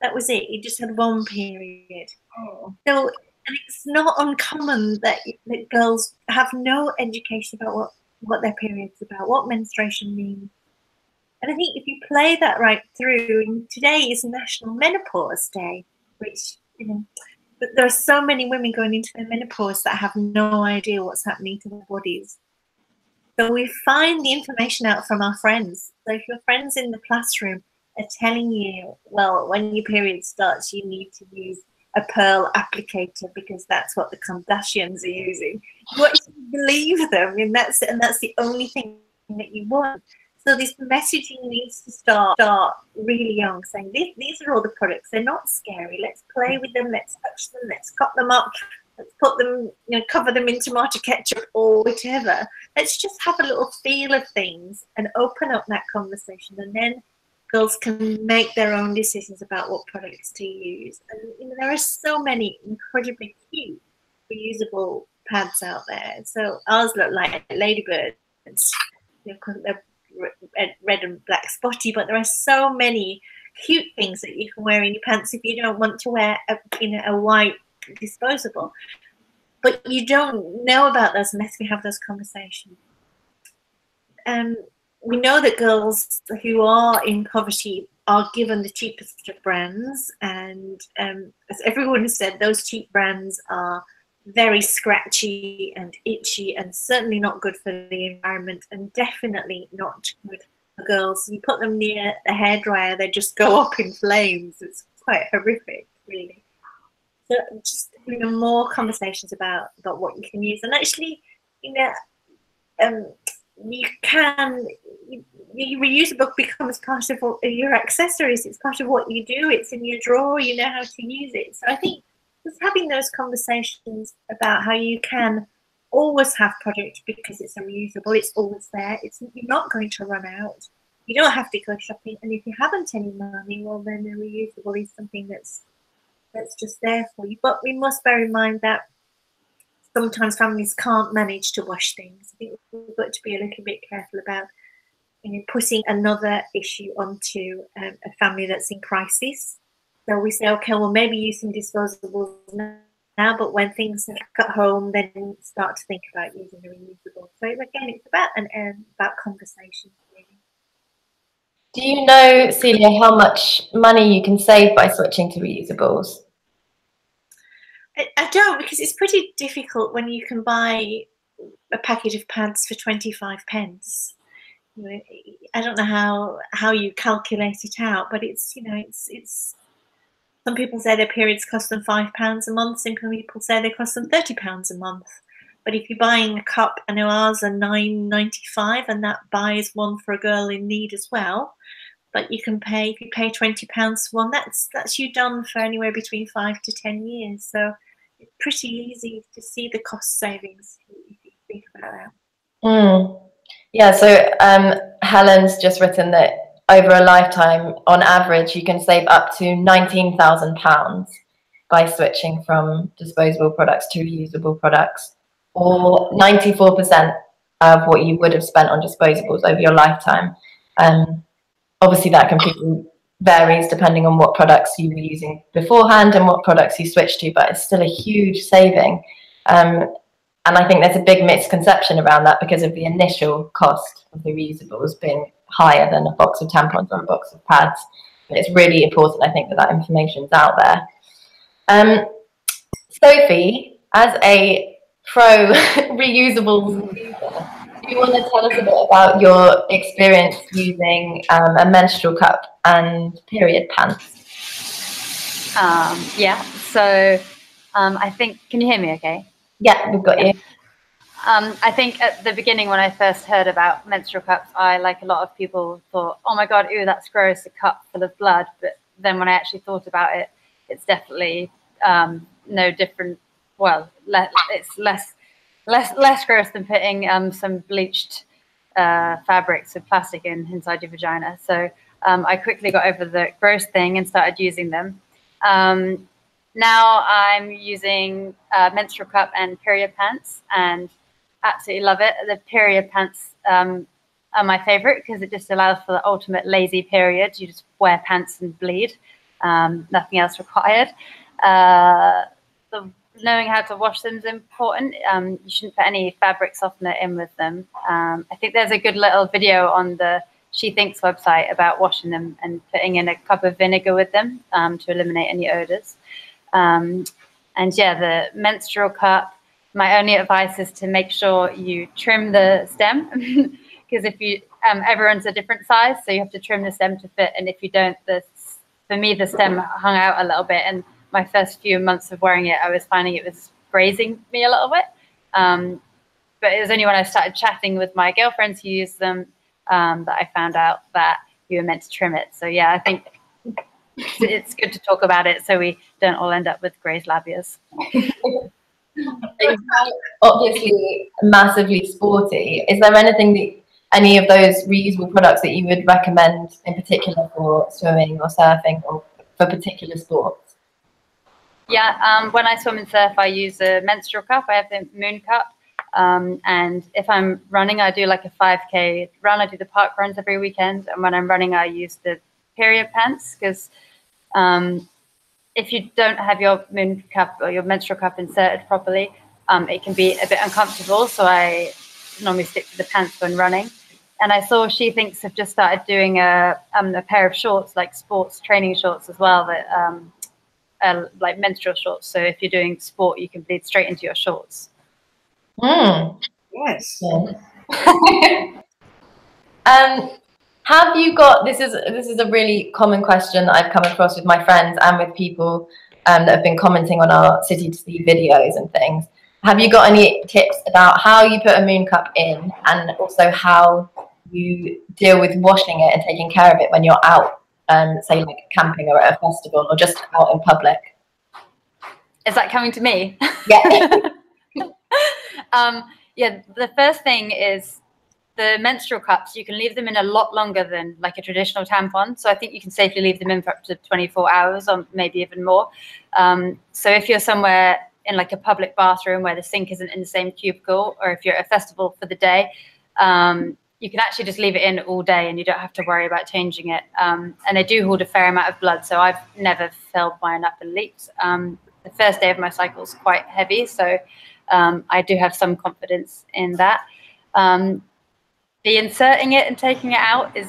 That was it. You just had one period. Oh. So, and it's not uncommon that girls have no education about what their period's about, what menstruation means. And I think if you play that right through, and today is National Menopause Day, which, you know, but there are so many women going into their menopause that have no idea what's happening to their bodies. So we find the information out from our friends. So if your friends in the classroom are telling you, well, when your period starts, you need to use a pearl applicator because that's what the Kardashians are using, you actually believe them, and that's the only thing that you want. So this messaging needs to start really young, saying these are all the products. They're not scary. Let's play with them. Let's touch them. Let's cut them up. Let's put them, you know, cover them in tomato ketchup or whatever. Let's just have a little feel of things and open up that conversation. And then girls can make their own decisions about what products to use. And you know, there are so many incredibly cute reusable pads out there. So ours look like ladybirds. You know, they're red and black spotty, but there are so many cute things that you can wear in your pants if you don't want to wear a white disposable. But you don't know about those unless we have those conversations. we know that girls who are in poverty are given the cheapest of brands, and as everyone has said, those cheap brands are very scratchy and itchy, and certainly not good for the environment, and definitely not good for girls. You put them near the hairdryer, they just go up in flames. It's quite horrific, really. So just, you know, more conversations about what you can use, and actually, you know, you can, your reusable becomes part of your accessories. It's part of what you do. It's in your drawer. You know how to use it. So I think just having those conversations about how you can always have product because it's a reusable. It's always there. You're not going to run out. You don't have to go shopping. And if you haven't any money, well, then the reusable is something that's just there for you. But we must bear in mind that sometimes families can't manage to wash things. I think we've got to be a little bit careful about, you know, putting another issue onto a family that's in crisis. So we say, okay, well, maybe use some disposables now, but when things are at home, then start to think about using the reusable. So again, it's about conversation, really. Do you know, Celia, how much money you can save by switching to reusables? I don't, because it's pretty difficult when you can buy a packet of pads for 25p. You know, I don't know how you calculate it out, but it's, you know, it's. Some people say their periods cost them £5 a month. Some people say they cost them £30 a month. But if you're buying a cup, I know ours are £9.95, and that buys one for a girl in need as well. But you can pay, if you pay £20 for one, that's you done for anywhere between 5 to 10 years. So it's pretty easy to see the cost savings if you think about that. Yeah, so Helen's just written that over a lifetime, on average, you can save up to £19,000 by switching from disposable products to reusable products, or 94% of what you would have spent on disposables over your lifetime. Obviously, that completely varies depending on what products you were using beforehand and what products you switched to, but it's still a huge saving. And I think there's a big misconception around that because of the initial cost of the reusables being higher than a box of tampons or a box of pads. But it's really important, I think, that information's out there. Sophie, as a pro reusable user, do you want to tell us a bit about your experience using a menstrual cup and period pants? Yeah, so I think, can you hear me okay? Yeah, we've got you. I think at the beginning when I first heard about menstrual cups, I, like a lot of people, thought, oh my God, ew, that's gross, a cup full of blood. But then when I actually thought about it, it's definitely no different. Well, it's less gross than putting some bleached fabrics with plastic inside your vagina. So I quickly got over the gross thing and started using them. Now I'm using menstrual cup and period pants and absolutely love it. The period pants are my favorite because it just allows for the ultimate lazy period. You just wear pants and bleed, nothing else required. Knowing how to wash them is important. You shouldn't put any fabric softener in with them. I think there's a good little video on the She Thinks website about washing them and putting in a cup of vinegar with them to eliminate any odors. And yeah, the menstrual cup, my only advice is to make sure you trim the stem because if you, everyone's a different size, so you have to trim the stem to fit. And if you don't, for me, the stem hung out a little bit. And my first few months of wearing it, I was finding it was grazing me a little bit. But it was only when I started chatting with my girlfriends who used them that I found out that you were meant to trim it. So yeah, I think it's good to talk about it so we don't all end up with grazed labias. Obviously massively sporty. Is there anything that any of those reusable products that you would recommend in particular for swimming or surfing or for particular sports? Yeah, when I swim and surf, I use a menstrual cup. I have the Moon Cup. And if I'm running, I do like a 5K run. I do the park runs every weekend. And when I'm running, I use the period pants because if you don't have your Moon Cup or your menstrual cup inserted properly, it can be a bit uncomfortable. So I normally stick to the pants when running. And I saw She Thinks have just started doing a pair of shorts, like sports training shorts as well, that like menstrual shorts. So if you're doing sport, you can bleed straight into your shorts. Yes. Have you got, this is a really common question that I've come across with my friends and with people that have been commenting on our City to Sea videos and things. Have you got any tips about how you put a moon cup in, and also how you deal with washing it and taking care of it when you're out, say like camping or at a festival or just out in public? Is that coming to me? Yeah. Yeah, the first thing is the menstrual cups. You can leave them in a lot longer than like a traditional tampon. So I think you can safely leave them in for up to 24 hours or maybe even more. So if you're somewhere in like a public bathroom where the sink isn't in the same cubicle, or if you're at a festival for the day, you can actually just leave it in all day and you don't have to worry about changing it. And they do hold a fair amount of blood, so I've never filled mine up and leaked. The first day of my cycle is quite heavy, so I do have some confidence in that. The inserting it and taking it out is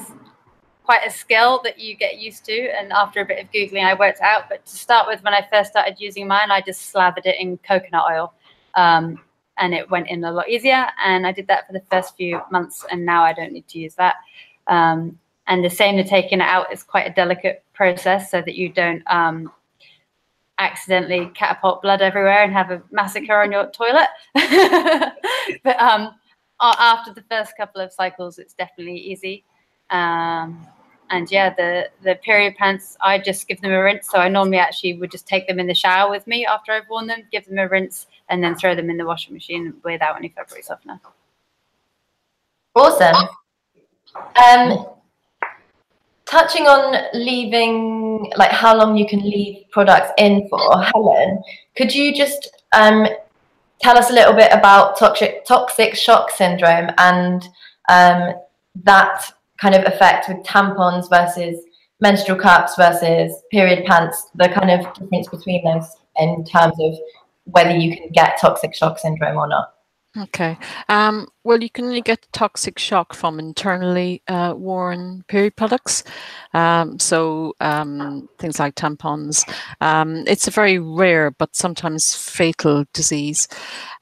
quite a skill that you get used to, and after a bit of Googling I worked out. But to start with, when I first started using mine, I just slathered it in coconut oil, and it went in a lot easier, and I did that for the first few months, and now I don't need to use that. And the same to taking it out is quite a delicate process, so that you don't accidentally catapult blood everywhere and have a massacre on your toilet. But after the first couple of cycles, it's definitely easy. And yeah, the period pants, I just give them a rinse. So I normally actually would just take them in the shower with me after I've worn them, give them a rinse, and then throw them in the washing machine without any fabric softener. Awesome. Touching on leaving, like how long you can leave products in for, Helen, could you just tell us a little bit about toxic shock syndrome and that kind of effect with tampons versus menstrual cups versus period pants, the kind of difference between those in terms of whether you can get toxic shock syndrome or not? Okay. Well, you can only get toxic shock from internally worn period products. So things like tampons. It's a very rare but sometimes fatal disease.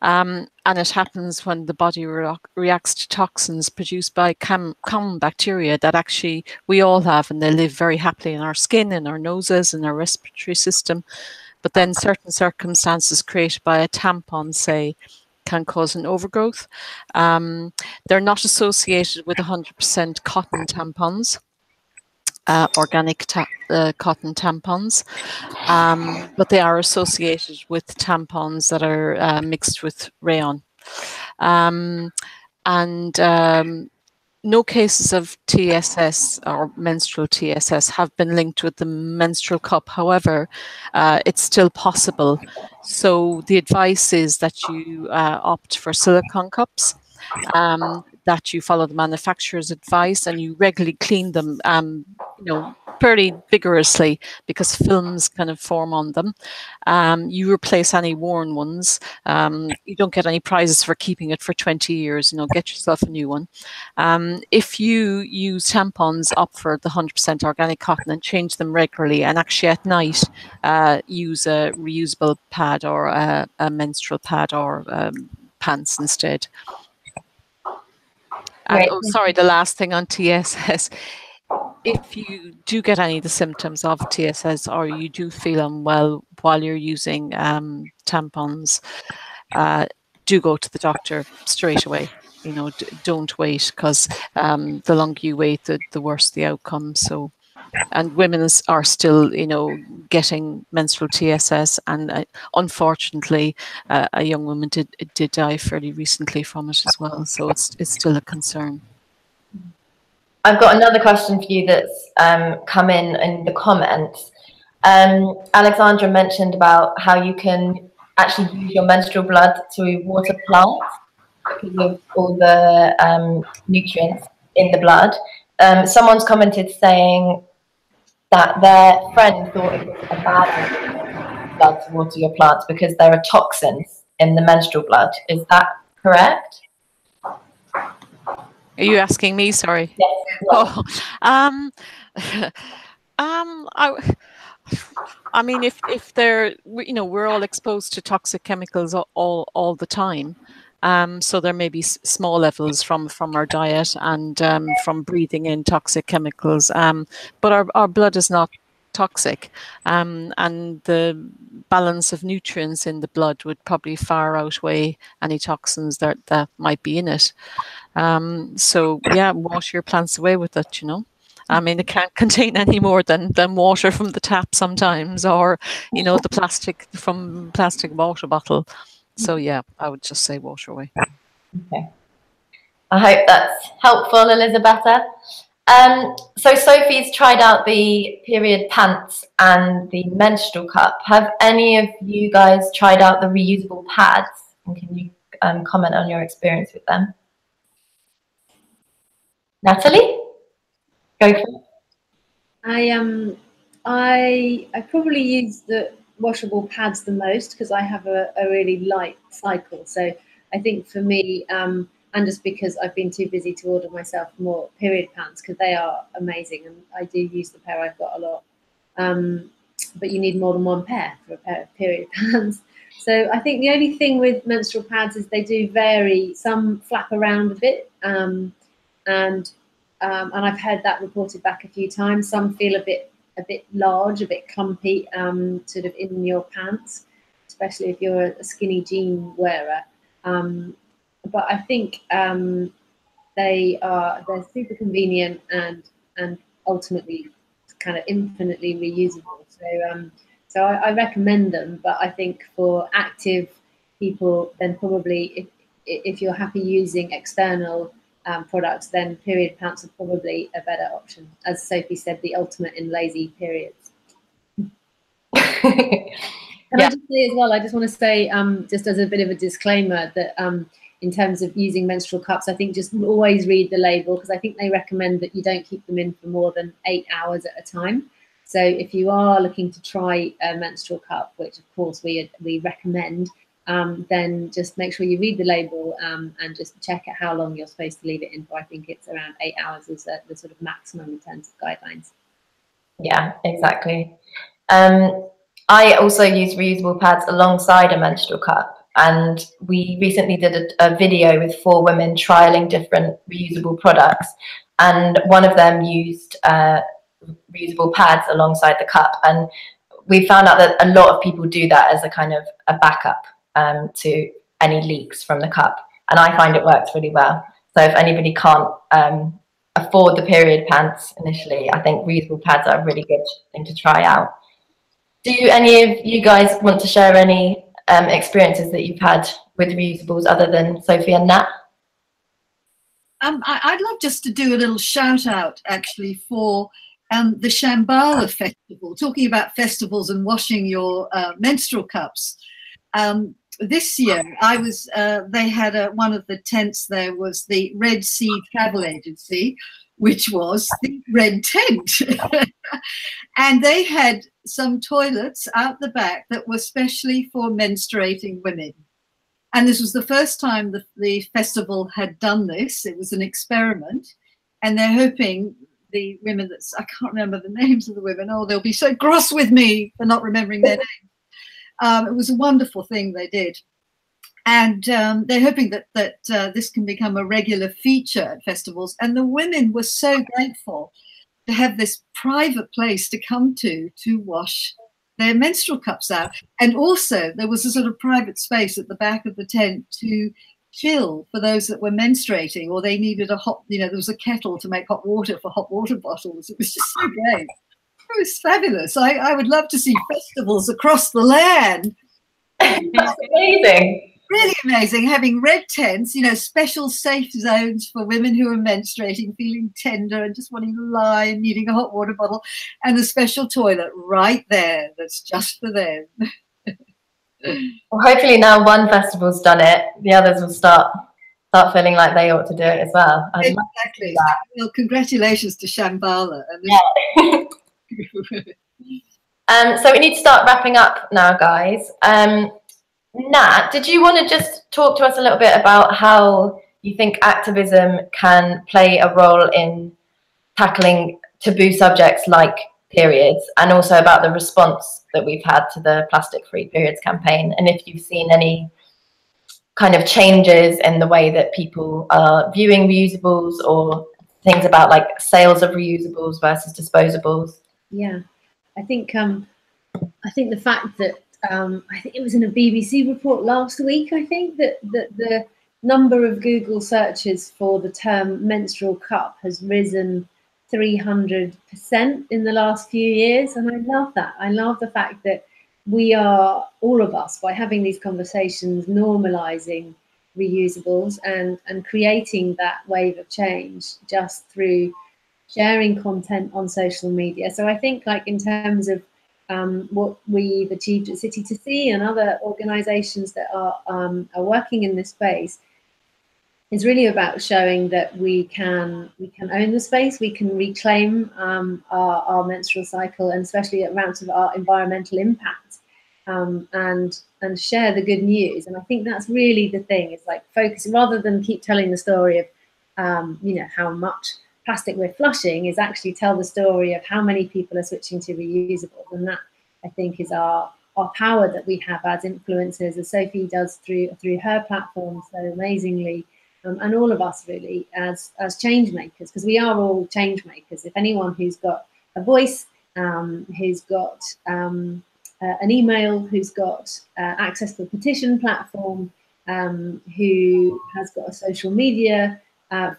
And it happens when the body reacts to toxins produced by common bacteria that actually we all have, and they live very happily in our skin, in our noses, in our respiratory system. But then certain circumstances created by a tampon, say, can cause an overgrowth. They're not associated with 100% cotton tampons, organic cotton tampons, but they are associated with tampons that are mixed with rayon. No cases of TSS or menstrual TSS have been linked with the menstrual cup. However, it's still possible. So the advice is that you opt for silicone cups, that you follow the manufacturer's advice, and you regularly clean them, fairly vigorously, because films kind of form on them. You replace any worn ones. You don't get any prizes for keeping it for 20 years. Get yourself a new one. If you use tampons, opt for the 100% organic cotton and change them regularly. And actually at night, use a reusable pad or a menstrual pad or pants instead. And, sorry, the last thing on TSS. If you do get any of the symptoms of TSS, or you do feel unwell while you're using tampons, do go to the doctor straight away. Don't wait, because the longer you wait, the worse the outcome. So, and women are still, getting menstrual TSS, and unfortunately, a young woman did die fairly recently from it as well. So it's still a concern. I've got another question for you that's come in the comments. Alexandra mentioned about how you can actually use your menstrual blood to water plants because of all the nutrients in the blood. Someone's commented saying that their friend thought it was a bad idea blood to water your plants because there are toxins in the menstrual blood. Is that correct? Are you asking me? Sorry. Yes. Oh, I mean, if they're, you know, we're all exposed to toxic chemicals all the time. So there may be small levels from our diet and from breathing in toxic chemicals. But our blood is not toxic, and the balance of nutrients in the blood would probably far outweigh any toxins that might be in it. So yeah, wash your plants away with it, you know. I mean, it can't contain any more than water from the tap sometimes, or, you know, the plastic water bottle. So yeah, I would just say wash away. Okay. I hope that's helpful, Elizabetta. So Sophie's tried out the period pants and the menstrual cup. Have any of you guys tried out the reusable pads? And can you comment on your experience with them? Natalie? Go for it. I probably use the washable pads the most because I have a really light cycle. So I think for me, and just because I've been too busy to order myself more period pants because they are amazing, and I do use the pair I've got a lot. But you need more than one pair for a pair of period pants. So I think the only thing with menstrual pads is they do vary. Some flap around a bit, and I've heard that reported back a few times. Some feel a bit large, a bit clumpy, sort of in your pants, especially if you're a skinny jean wearer. But I think they're super convenient and ultimately kind of infinitely reusable. So I recommend them. But I think for active people, then probably if you're happy using external products, then period pants are probably a better option. As Sophie said, the ultimate in lazy periods. Can I just say as well, I just want to say, just as a bit of a disclaimer, that in terms of using menstrual cups, I think just always read the label, because I think they recommend that you don't keep them in for more than 8 hours at a time. So if you are looking to try a menstrual cup, which of course we recommend, then just make sure you read the label and just check out how long you're supposed to leave it in for. I think it's around 8 hours is the sort of maximum in terms of guidelines. Yeah, exactly. I also use reusable pads alongside a menstrual cup, and we recently did a video with 4 women trialing different reusable products, and one of them used reusable pads alongside the cup, and we found out that a lot of people do that as a kind of a backup to any leaks from the cup, and I find it works really well. So if anybody can't afford the period pants initially, I think reusable pads are a really good thing to try out. Do any of you guys want to share any experiences that you've had with reusables other than Sophie and Nat? I'd love just to do a little shout out actually for the Shambhala festival, talking about festivals and washing your menstrual cups. This year I was, they had one of the tents there was the Red Sea Travel Agency, which was the Red Tent. And they had some toilets out the back that were specially for menstruating women. And this was the first time the festival had done this. It was an experiment. And they're hoping the women I can't remember the names of the women. Oh, they'll be so cross with me for not remembering their names. It was a wonderful thing they did. And they're hoping that this can become a regular feature at festivals. And the women were so grateful to have this private place to come to wash their menstrual cups out. And also there was a sort of private space at the back of the tent to chill for those that were menstruating, or they needed a hot, there was a kettle to make hot water for hot water bottles. It was just so great. It was fabulous. I would love to see festivals across the land. That's amazing. Really amazing, having red tents, special safe zones for women who are menstruating, feeling tender and just wanting to lie and needing a hot water bottle, and a special toilet right there that's just for them. Well, hopefully now one festival's done it, the others will start feeling like they ought to do it as well. Exactly. Well, congratulations to Shambhala. Yeah. So we need to start wrapping up now, guys. Nat, did you want to just talk to us a little bit about how you think activism can play a role in tackling taboo subjects like periods, and also about the response that we've had to the plastic-free periods campaign, and if you've seen any kind of changes in the way that people are viewing reusables, or things about like sales of reusables versus disposables. Yeah, I think the fact that I think it was in a BBC report last week, I think that the number of Google searches for the term menstrual cup has risen 300% in the last few years, and I love that. I love the fact that we are, all of us, by having these conversations, normalizing reusables and creating that wave of change just through sharing content on social media. So I think, like, in terms of what we've achieved at City to See and other organizations that are working in this space, is really about showing that we can own the space, we can reclaim our menstrual cycle, and especially around sort of our environmental impact, and share the good news. And I think that's really the thing, is like focus, rather than keep telling the story of how much plastic we're flushing, is actually tell the story of how many people are switching to reusables. And that, I think, is our power that we have as influencers, as Sophie does through her platform so amazingly. And all of us really as change makers, because we are all change makers. If anyone who's got a voice, who's got an email, who's got access to a petition platform, who has got a social media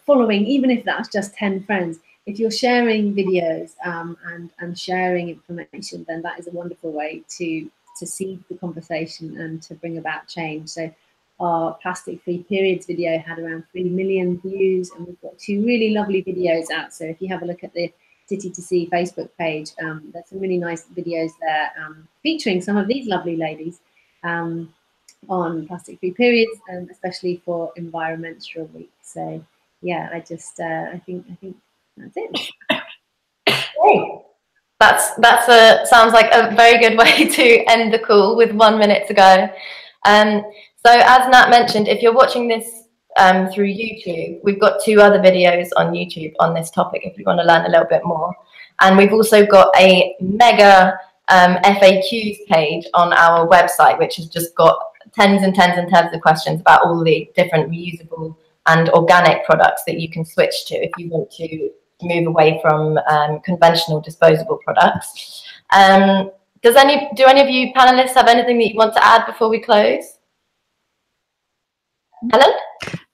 following, even if that's just 10 friends, if you're sharing videos and sharing information, then that is a wonderful way to seed the conversation and to bring about change. So our plastic-free periods video had around 3 million views, and we've got 2 really lovely videos out. So if you have a look at the City to See Facebook page, there's some really nice videos there featuring some of these lovely ladies on plastic-free periods, especially for Environmental Week. So yeah, I think that's it. Great. That's sounds like a very good way to end the call with 1 minute to go. So as Nat mentioned, if you're watching this through YouTube, we've got 2 other videos on YouTube on this topic if you want to learn a little bit more. And we've also got a mega FAQs page on our website, which has just got tens and tens and tens of questions about all the different reusable and organic products that you can switch to if you want to move away from conventional disposable products. Do any of you panelists have anything that you want to add before we close? Helen?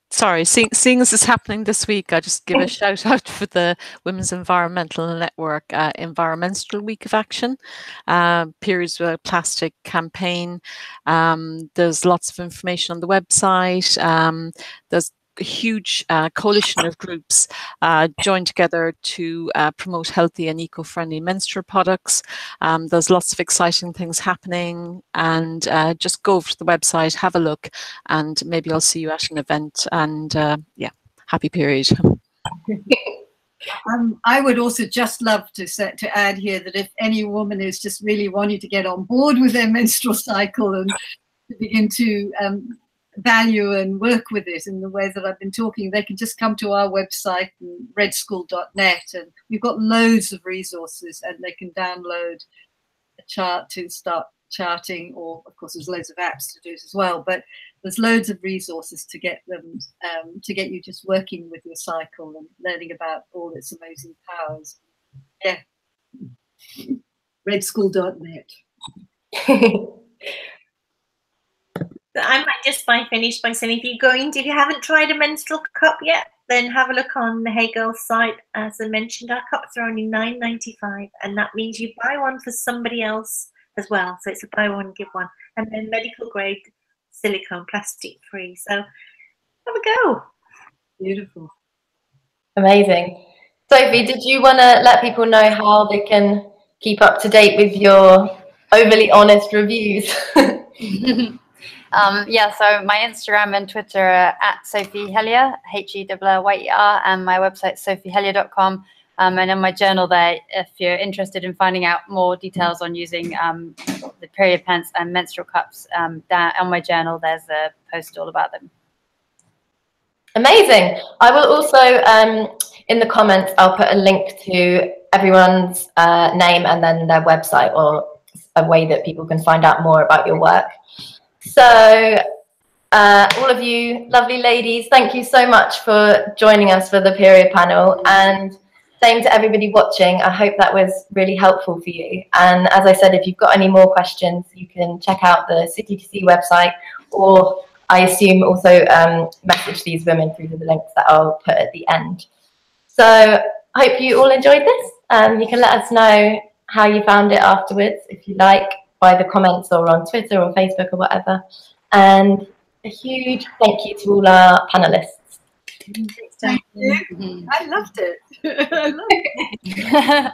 Sorry, seeing as it's happening this week, I just give a shout out for the Women's Environmental Network Environmental Week of Action, Periods Without Plastic campaign. There's lots of information on the website. There's a huge coalition of groups joined together to promote healthy and eco-friendly menstrual products. There's lots of exciting things happening, and just go over to the website, have a look, and maybe I'll see you at an event. And yeah, happy period. I would also just love to add here that if any woman is just really wanting to get on board with their menstrual cycle and to begin to value and work with it in the way that I've been talking, they can just come to our website, redschool.net, and we've got loads of resources, and they can download a chart to start charting, or of course there's loads of apps to do it as well, but there's loads of resources to get them to get you just working with your cycle and learning about all its amazing powers. Yeah, redschool.net. I might just finish by saying, if you haven't tried a menstrual cup yet, then have a look on the Hey Girls site. As I mentioned, our cups are only $9.95, and that means you buy one for somebody else as well. So it's a buy one, give one, and then medical grade silicone, plastic free. So have a go. Beautiful. Amazing. Sophie, did you want to let people know how they can keep up to date with your overly honest reviews? Yeah, so my Instagram and Twitter are at Sophie Hellier, HELLYER, and my website sophiehellier.com. And in my journal there, if you're interested in finding out more details on using the period pants and menstrual cups, down on my journal, there's a post all about them. Amazing. I will also, in the comments, I'll put a link to everyone's name and then their website, or a way that people can find out more about your work. So all of you lovely ladies, thank you so much for joining us for the period panel, and same to everybody watching. I hope that was really helpful for you. And as I said, if you've got any more questions, you can check out the City to See website, or I assume also message these women through the links that I'll put at the end. So I hope you all enjoyed this. You can let us know how you found it afterwards, if you like, by the comments or on Twitter or Facebook or whatever. And a huge thank you to all our panelists. Thank you. I loved it. I loved it.